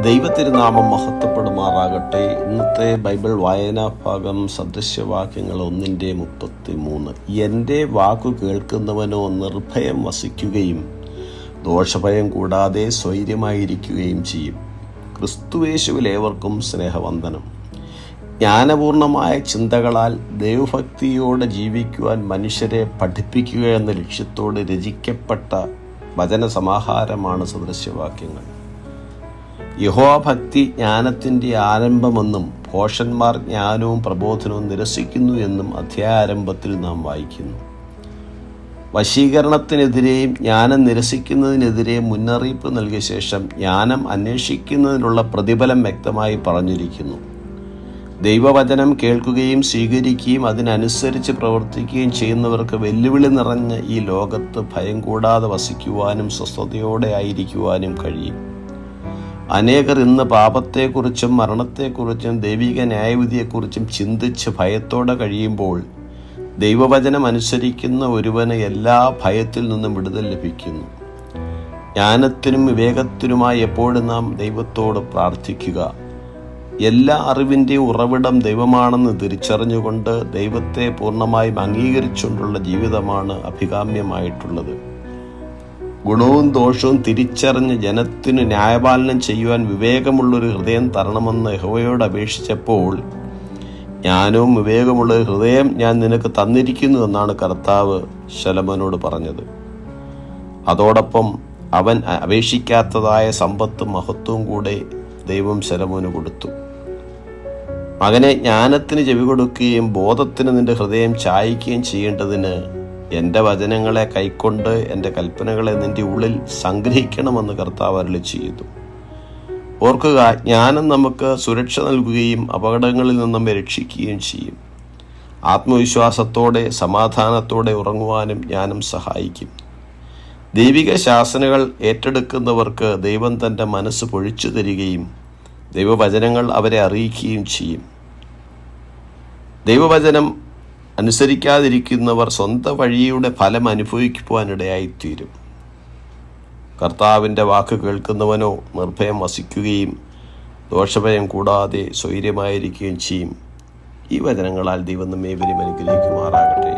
ദൈവത്തിരുനാമം മഹത്വപ്പെടുമാറാകട്ടെ. ഇന്നത്തെ ബൈബിൾ വായനാ ഭാഗം സദൃശ്യവാക്യങ്ങൾ 1:33. എൻ്റെ വാക്കു കേൾക്കുന്നവനോ നിർഭയം വസിക്കുകയും ദോഷഭയം കൂടാതെ സ്വൈര്യമായിരിക്കുകയും ചെയ്യും. ക്രിസ്തുയേശുവിൽ ഏവർക്കും സ്നേഹവന്ദനം. ജ്ഞാനപൂർണമായ ചിന്തകളാൽ ദൈവഭക്തിയോടെ ജീവിക്കുവാൻ മനുഷ്യരെ പഠിപ്പിക്കുക എന്ന ലക്ഷ്യത്തോടെ രചിക്കപ്പെട്ട വചനസമാഹാരമാണ് സദൃശ്യവാക്യങ്ങൾ. യഹോവാഭക്തി ജ്ഞാനത്തിൻ്റെ ആരംഭമെന്നും ഭോഷന്മാർ ജ്ഞാനവും പ്രബോധനവും നിരസിക്കുന്നു എന്നും അധ്യായാരംഭത്തിൽ നാം വായിക്കുന്നു. വശീകരണത്തിനെതിരെയും ജ്ഞാനം നിരസിക്കുന്നതിനെതിരെയും മുന്നറിയിപ്പ് നൽകിയ ശേഷം ജ്ഞാനം അന്വേഷിക്കുന്നതിനുള്ള പ്രതിഫലം വ്യക്തമായി പറഞ്ഞിരിക്കുന്നു. ദൈവവചനം കേൾക്കുകയും സ്വീകരിക്കുകയും അതിനനുസരിച്ച് പ്രവർത്തിക്കുകയും ചെയ്യുന്നവർക്ക് വെല്ലുവിളി നിറഞ്ഞ ഈ ലോകത്ത് ഭയം കൂടാതെ വസിക്കുവാനും സ്വസ്ഥതയോടെ ആയിരിക്കുവാനും കഴിയും. അനേകർ ഇന്ന് പാപത്തെക്കുറിച്ചും മരണത്തെക്കുറിച്ചും ദൈവിക ന്യായവിധിയെക്കുറിച്ചും ചിന്തിച്ച് ഭയത്തോടെ കഴിയുമ്പോൾ ദൈവവചനം അനുസരിക്കുന്ന ഒരുവന് എല്ലാ ഭയത്തിൽ നിന്നും വിടുതൽ ലഭിക്കുന്നു. ജ്ഞാനത്തിനും വിവേകത്തിനുമായി എപ്പോഴും നാം ദൈവത്തോട് പ്രാർത്ഥിക്കുക. എല്ലാ അറിവിൻ്റെയും ഉറവിടം ദൈവമാണെന്ന് തിരിച്ചറിഞ്ഞുകൊണ്ട് ദൈവത്തെ പൂർണ്ണമായും അംഗീകരിച്ചുകൊണ്ടുള്ള ജീവിതമാണ് അഭികാമ്യമായിട്ടുള്ളത്. ഗുണവും ദോഷവും തിരിച്ചറിഞ്ഞ് ജനത്തിന് ന്യായപാലനം ചെയ്യുവാൻ വിവേകമുള്ളൊരു ഹൃദയം തരണമെന്ന് യഹോവയോട് അപേക്ഷിച്ചപ്പോൾ, ജ്ഞാനവും വിവേകമുള്ള ഹൃദയം ഞാൻ നിനക്ക് തന്നിരിക്കുന്നു എന്നാണ് കർത്താവ് ശലോമോനോട് പറഞ്ഞത്. അതോടൊപ്പം അവൻ അപേക്ഷിക്കാത്തതായ സമ്പത്തും മഹത്വവും കൂടെ ദൈവം ശലോമോന് കൊടുത്തു. മകനെ, ജ്ഞാനത്തിന് ചെവി കൊടുക്കുകയും ബോധത്തിന് നിന്റെ ഹൃദയം ചായ്ക്കുകയും ചെയ്യേണ്ടതിന് എൻ്റെ വചനങ്ങളെ കൈക്കൊണ്ട് എൻ്റെ കൽപ്പനകളെ നിൻ്റെ ഉള്ളിൽ സംഗ്രഹിക്കണമെന്ന് കർത്താവ് അരുളി ചെയ്തു. ഓർക്കുക, ജ്ഞാനം നമുക്ക് സുരക്ഷ നൽകുകയും അപകടങ്ങളിൽ നിന്നും രക്ഷിക്കുകയും ചെയ്യും. ആത്മവിശ്വാസത്തോടെ സമാധാനത്തോടെ ഉറങ്ങുവാനും ജ്ഞാനം സഹായിക്കും. ദൈവിക ശാസനകൾ ഏറ്റെടുക്കുന്നവർക്ക് ദൈവം തൻ്റെ മനസ്സ് പൊഴിച്ചു തരികയും ദൈവവചനങ്ങൾ അവരെ അറിയിക്കുകയും ചെയ്യും. ദൈവവചനം അനുസരിക്കാതിരിക്കുന്നവർ സ്വന്തം വഴിയുടെ ഫലം അനുഭവിക്കുവാനിടയായിത്തീരും. കർത്താവിൻ്റെ വാക്ക് കേൾക്കുന്നവനോ നിർഭയം വസിക്കുകയും ദോഷഭയം കൂടാതെ സ്വൈര്യമായിരിക്കുകയും ചെയ്യും. ഈ വചനങ്ങളാൽ ദൈവം നമ്മെ അനുഗ്രഹിക്കുമാറാകട്ടെ.